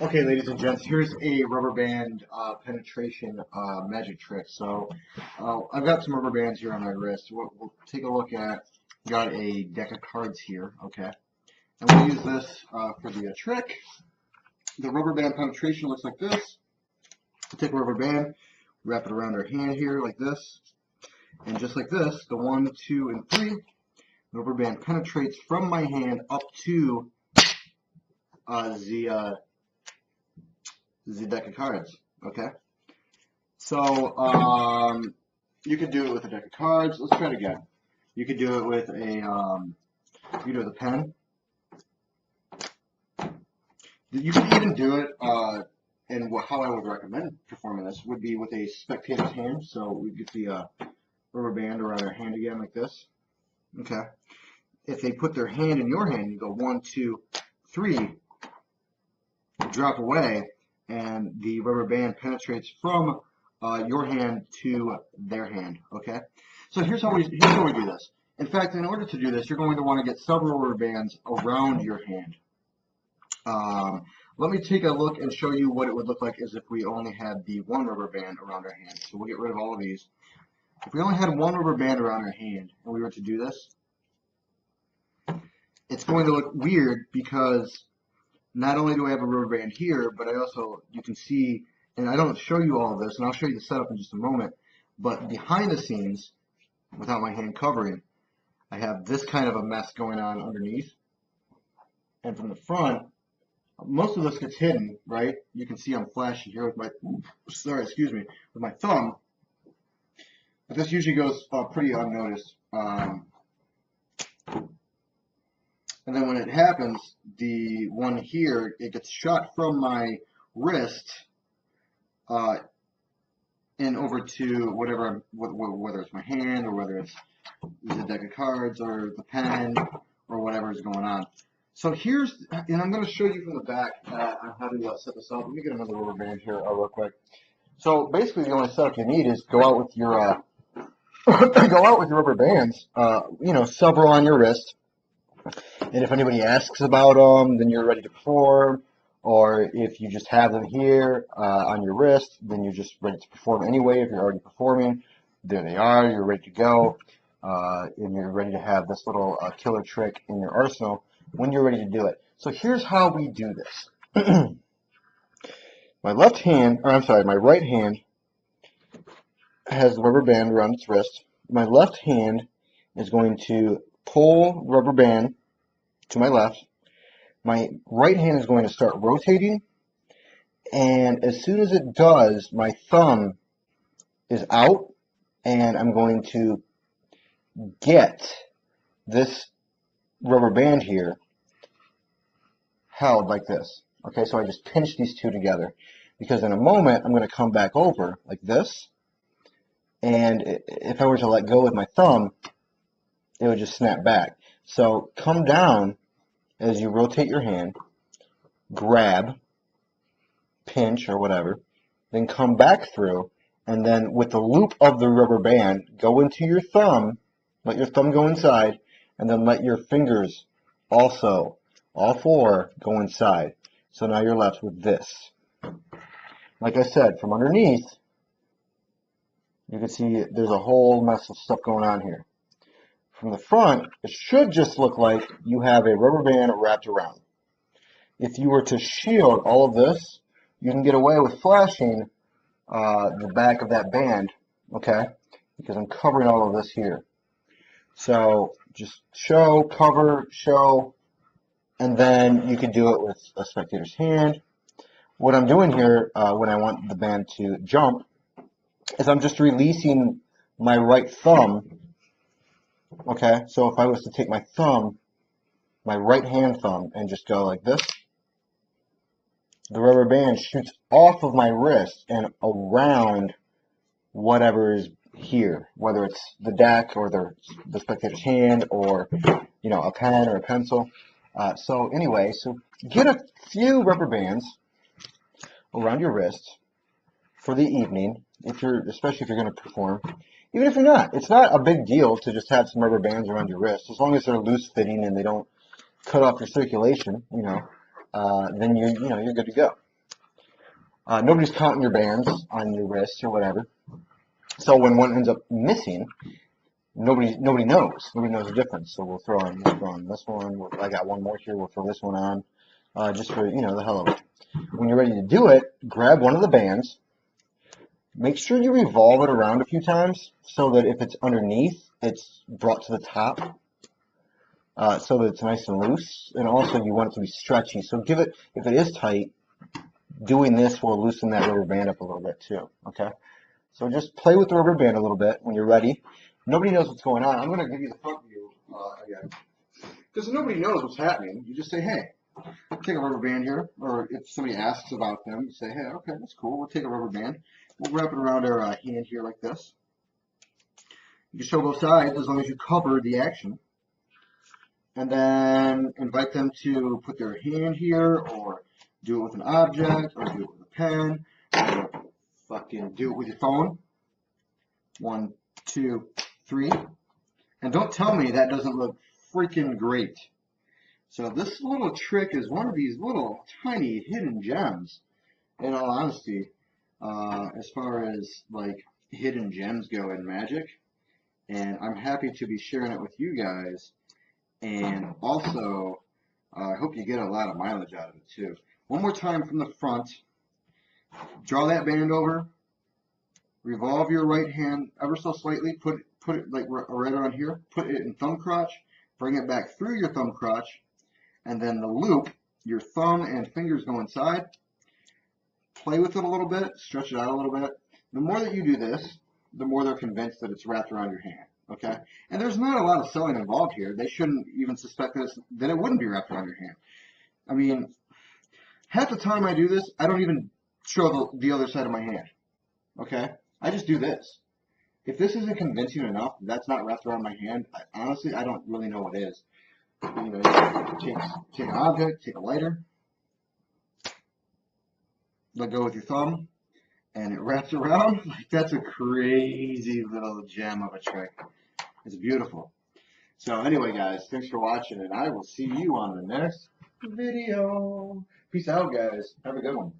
Okay, ladies and gents, here's a rubber band penetration magic trick. So I've got some rubber bands here on my wrist. We'll take a look at, got a deck of cards here, okay? And we'll use this for the trick. The rubber band penetration looks like this. We'll take a rubber band, wrap it around our hand here like this. And just like this, the 1, 2, and 3, the rubber band penetrates from my hand up to the deck of cards, okay? So you could do it with a deck of cards. Let's try it again. You could do it with a you could do it with a pen. You could even do it, and how I would recommend performing this would be with a spectator's hand. So we get the rubber band around our hand again like this. Okay. If they put their hand in your hand, you go 1, 2, 3, drop away, and the rubber band penetrates from your hand to their hand, okay? So here's how we do this. In fact, in order to do this, you're going to want to get several rubber bands around your hand. Let me take a look and show you what it would look like as if we only had the one rubber band around our hand. So we'll get rid of all of these. If we only had one rubber band around our hand and we were to do this, it's going to look weird because not only do I have a rubber band here, but I also, you can see, and I don't show you all of this, and I'll show you the setup in just a moment, but behind the scenes, without my hand covering, I have this kind of a mess going on underneath. And from the front, most of this gets hidden, right? You can see I'm flashing here with my, with my thumb. But this usually goes pretty unnoticed. And then when it happens, the one here, it gets shot from my wrist and over to whatever, whether it's my hand or whether it's the deck of cards or the pen or whatever is going on. So here's, and I'm going to show you from the back on how to set this up. Let me get another rubber band here real quick. So basically the only setup you need is go out with your rubber bands, several on your wrist. And if anybody asks about them, then you're ready to perform. Or if you just have them here on your wrist, then you're just ready to perform anyway. If you're already performing, there they are. You're ready to go. And you're ready to have this little killer trick in your arsenal when you're ready to do it. So here's how we do this. My right hand has the rubber band around its wrist. My left hand is going to pull the rubber band to my left. My right hand is going to start rotating, and as soon as it does, my thumb is out, and I'm going to get this rubber band here held like this. Okay, so I just pinch these two together, because in a moment, I'm going to come back over like this, and if I were to let go with my thumb, it would just snap back. So come down as you rotate your hand, grab, pinch or whatever, then come back through, and then with the loop of the rubber band, go into your thumb, let your thumb go inside, and then let your fingers also, all four, go inside. So now you're left with this. Like I said, from underneath, you can see there's a whole mess of stuff going on here. From the front, it should just look like you have a rubber band wrapped around. If you were to shield all of this, you can get away with flashing the back of that band, okay? Because I'm covering all of this here. So just show, cover, show, and then you could do it with a spectator's hand. What I'm doing here when I want the band to jump is I'm just releasing my right thumb. Okay, so if I was to take my thumb, my right hand thumb, and just go like this, the rubber band shoots off of my wrist and around whatever is here, whether it's the deck or the spectator's hand or, a pen or a pencil. So anyway, so get a few rubber bands around your wrist for the evening, especially if you're going to perform. Even if you're not, it's not a big deal to just have some rubber bands around your wrist, as long as they're loose fitting and they don't cut off your circulation. Then you're good to go. Nobody's counting your bands on your wrist or whatever. So when one ends up missing, nobody knows. Nobody knows the difference. So we'll throw on this one. I got one more here. We'll throw this one on, just for the hell of it. When you're ready to do it, grab one of the bands. Make sure you revolve it around a few times so that if it's underneath, it's brought to the top, so that it's nice and loose. And also you want it to be stretchy. So give it, if it is tight, doing this will loosen that rubber band up a little bit too. Okay. So just play with the rubber band a little bit when you're ready. Nobody knows what's going on. I'm going to give you the front view again. Because nobody knows what's happening. You just say, hey, take a rubber band here. Or if somebody asks about them, you say, hey, okay, that's cool. We'll take a rubber band. We'll wrap it around our hand here like this. You can show both sides as long as you cover the action. And then invite them to put their hand here, or do it with an object, or do it with a pen, or fucking do it with your phone. 1, 2, 3. And don't tell me that doesn't look freaking great. So this little trick is one of these little tiny hidden gems, in all honesty, as far as like hidden gems go in Magic. And I'm happy to be sharing it with you guys. And also, I hope you get a lot of mileage out of it too. One more time from the front. Draw that band over. Revolve your right hand ever so slightly. Put it like right around here. Put it in thumb crotch. Bring it back through your thumb crotch. And then the loop, your thumb and fingers go inside. Play with it a little bit. Stretch it out a little bit. The more that you do this, the more they're convinced that it's wrapped around your hand. Okay? And there's not a lot of sewing involved here. They shouldn't even suspect that it wouldn't be wrapped around your hand. I mean, half the time I do this, I don't even show the other side of my hand. Okay? I just do this. If this isn't convincing enough, that's not wrapped around my hand, honestly, I don't really know what is. You take an object, take a lighter, let go with your thumb, and it wraps around. Like, that's a crazy little gem of a trick. It's beautiful. So anyway, guys, thanks for watching, and I will see you on the next video. Peace out, guys. Have a good one.